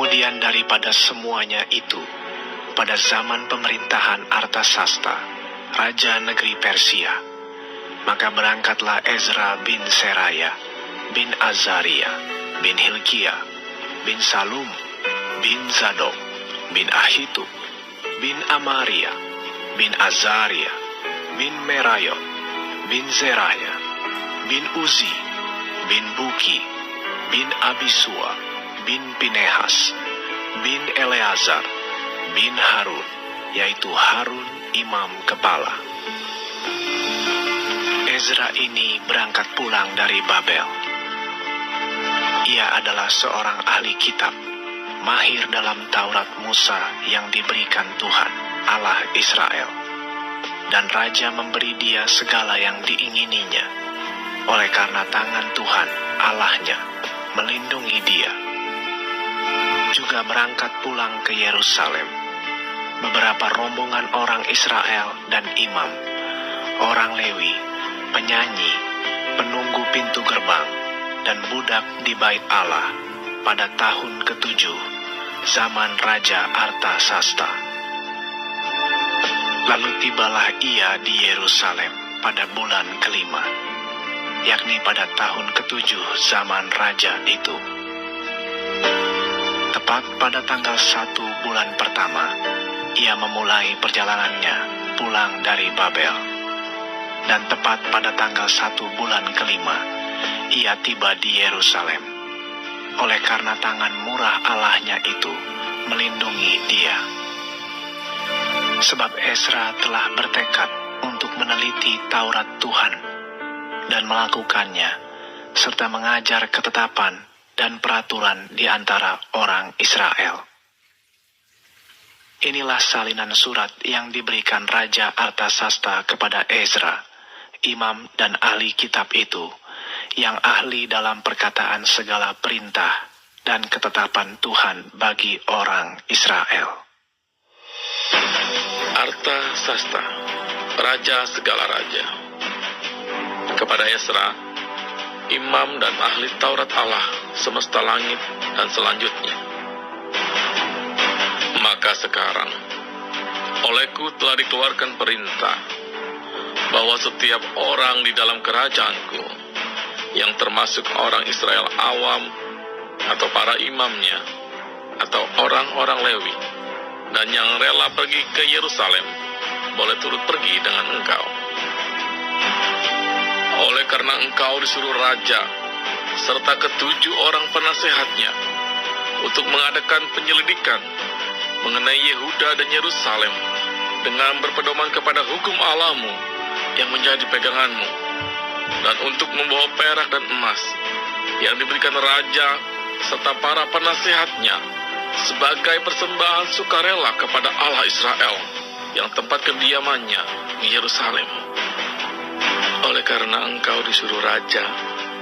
Kemudian daripada semuanya itu, pada zaman pemerintahan Artasasta, raja negeri Persia, maka berangkatlah Ezra bin Seraya, bin Azaria, bin Hilkia, bin Salum, bin Zadok, bin Ahitub, bin Amaria, bin Azaria, bin Merayot, bin Zeraya, bin Uzi, bin Buki, bin Abisua, bin Pinehas, bin Eleazar, bin Harun, yaitu Harun imam kepala. Ezra ini berangkat pulang dari Babel. Ia adalah seorang ahli kitab, mahir dalam Taurat Musa yang diberikan Tuhan, Allah Israel. Dan raja memberi dia segala yang diingininya, oleh karena tangan Tuhan, Allahnya, melindungi dia. Juga berangkat pulang ke Yerusalem beberapa rombongan orang Israel dan imam, orang Lewi, penyanyi, penunggu pintu gerbang, dan budak di bait Allah pada tahun ke-7 zaman Raja Artasasta. Lalu tibalah ia di Yerusalem pada bulan ke-5, yakni pada tahun ke-7 zaman Raja itu. Tepat pada tanggal 1 bulan pertama, ia memulai perjalanannya pulang dari Babel. Dan tepat pada tanggal 1 bulan ke-5, ia tiba di Yerusalem, oleh karena tangan murah Allahnya itu melindungi dia. Sebab Ezra telah bertekad untuk meneliti Taurat Tuhan dan melakukannya, serta mengajar ketetapan dan peraturan di antara orang Israel. Inilah salinan surat yang diberikan Raja Artasasta kepada Ezra, imam dan ahli kitab itu, yang ahli dalam perkataan segala perintah dan ketetapan Tuhan bagi orang Israel. Artasasta, raja segala raja, kepada Ezra, imam dan ahli Taurat Allah semesta langit dan selanjutnya. Maka sekarang, olehku telah dikeluarkan perintah bahwa setiap orang di dalam kerajaanku, yang termasuk orang Israel awam, atau para imamnya, atau orang-orang Lewi, dan yang rela pergi ke Yerusalem, boleh turut pergi dengan engkau. Oleh karena engkau disuruh raja, serta ke-7 orang penasehatnya, untuk mengadakan penyelidikan mengenai Yehuda dan Yerusalem, dengan berpedoman kepada hukum Allahmu yang menjadi peganganmu, dan untuk membawa perak dan emas yang diberikan raja serta para penasehatnya sebagai persembahan sukarela kepada Allah Israel yang tempat kediamannya di Yerusalem. Oleh karena engkau disuruh raja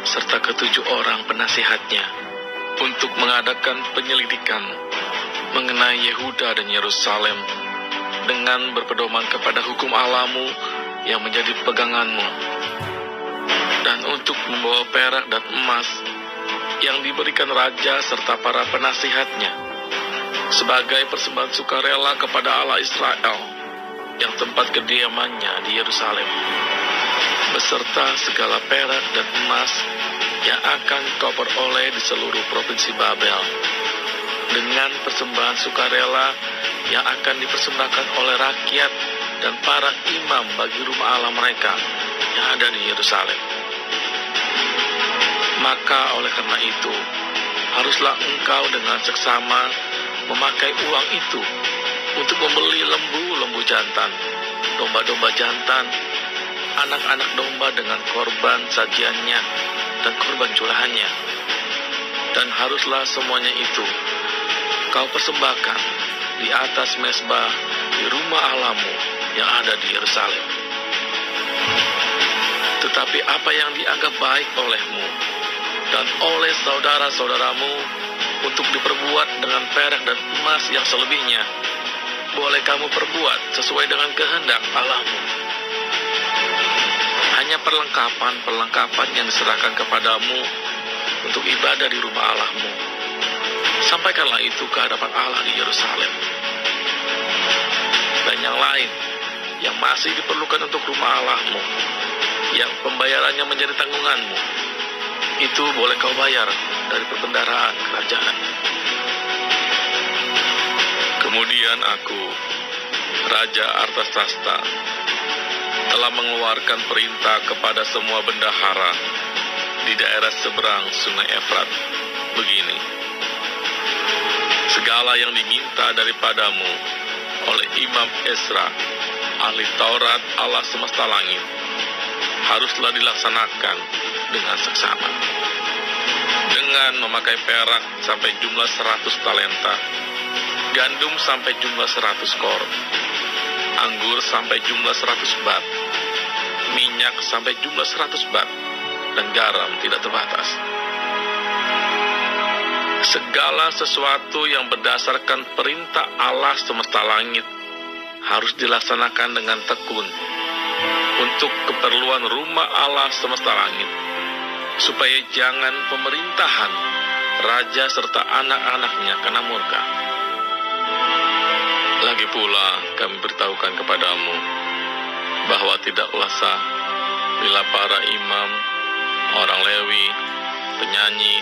serta ke-7 orang penasehatnya untuk mengadakan penyelidikan mengenai Yehuda dan Yerusalem dengan berpedoman kepada hukum Allahmu yang menjadi peganganmu, dan untuk membawa perak dan emas yang diberikan raja serta para penasihatnya sebagai persembahan sukarela kepada Allah Israel yang tempat kediamannya di Yerusalem, beserta segala perak dan emas yang akan kau peroleh di seluruh provinsi Babel, dengan persembahan sukarela yang akan dipersembahkan oleh rakyat dan para imam bagi rumah Allah mereka yang ada di Yerusalem. Maka oleh karena itu, haruslah engkau dengan seksama memakai uang itu untuk membeli lembu-lembu jantan, domba-domba jantan, anak-anak domba dengan korban sajiannya dan korban curahannya. Dan haruslah semuanya itu kau persembahkan di atas mezbah di rumah Allahmu yang ada di Yerusalem. Tetapi apa yang dianggap baik olehmu dan oleh saudara-saudaramu untuk diperbuat dengan perak dan emas yang selebihnya, boleh kamu perbuat sesuai dengan kehendak Allahmu. Hanya perlengkapan-perlengkapan yang diserahkan kepadamu untuk ibadah di rumah Allahmu, Sampaikanlah itu ke hadapan Allah di Yerusalem. Dan yang lain yang masih diperlukan untuk rumah Allahmu, yang pembayarannya menjadi tanggunganmu, itu boleh kau bayar dari perbendaharaan kerajaan. Kemudian aku, Raja Artasasta, telah mengeluarkan perintah kepada semua bendahara di daerah seberang Sungai Efrat begini: segala yang diminta daripadamu oleh Imam Ezra, ahli Taurat Allah semesta langit, haruslah dilaksanakan dengan seksama, dengan memakai perak sampai jumlah 100 talenta, gandum sampai jumlah 100 kor, anggur sampai jumlah 100 bat, minyak sampai jumlah 100 bat, dan garam tidak terbatas. Segala sesuatu yang berdasarkan perintah Allah semesta langit harus dilaksanakan dengan tekun untuk keperluan rumah Allah semesta langit, supaya jangan pemerintahan raja serta anak-anaknya kena murka. Lagi pula kami beritahukan kepadamu bahwa tidaklah sah bila para imam, orang Lewi, penyanyi,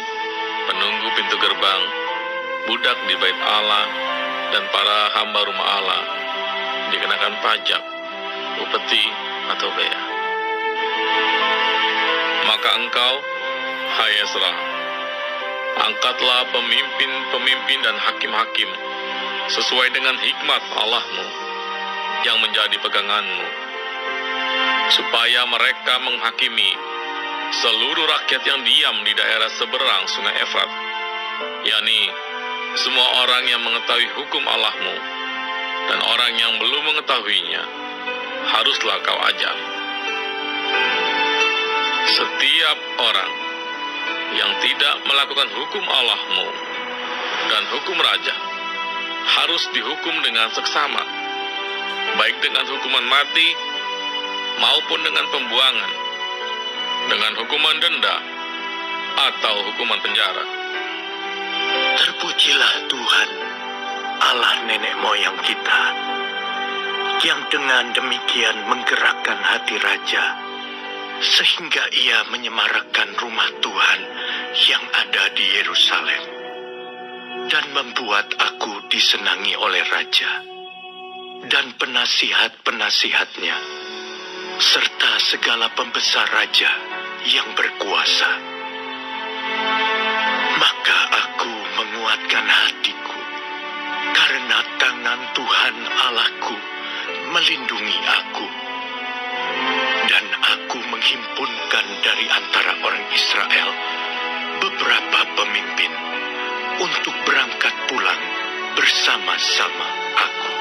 penunggu pintu gerbang, budak di bait Allah, dan para hamba rumah Allah dikenakan pajak, upeti, atau bea. Maka engkau, hai Ezra, angkatlah pemimpin-pemimpin dan hakim-hakim sesuai dengan hikmat Allahmu yang menjadi peganganmu, supaya mereka menghakimi seluruh rakyat yang diam di daerah seberang Sungai Efrat, yakni semua orang yang mengetahui hukum Allahmu dan orang yang belum mengetahuinya haruslah kau ajar. Setiap orang yang tidak melakukan hukum Allahmu dan hukum raja harus dihukum dengan seksama, baik dengan hukuman mati maupun dengan pembuangan, dengan hukuman denda atau hukuman penjara. Terpujilah Tuhan, Allah nenek moyang kita, yang dengan demikian menggerakkan hati raja, sehingga ia menyemarakkan rumah Tuhan yang ada di Yerusalem, dan membuat aku disenangi oleh raja dan penasihat-penasihatnya, serta segala pembesar raja yang berkuasa. Maka aku menguatkan hatiku, karena tangan Tuhan Allahku melindungi aku, dan aku menghimpunkan dari antara orang Israel beberapa pemimpin untuk berangkat pulang bersama-sama aku.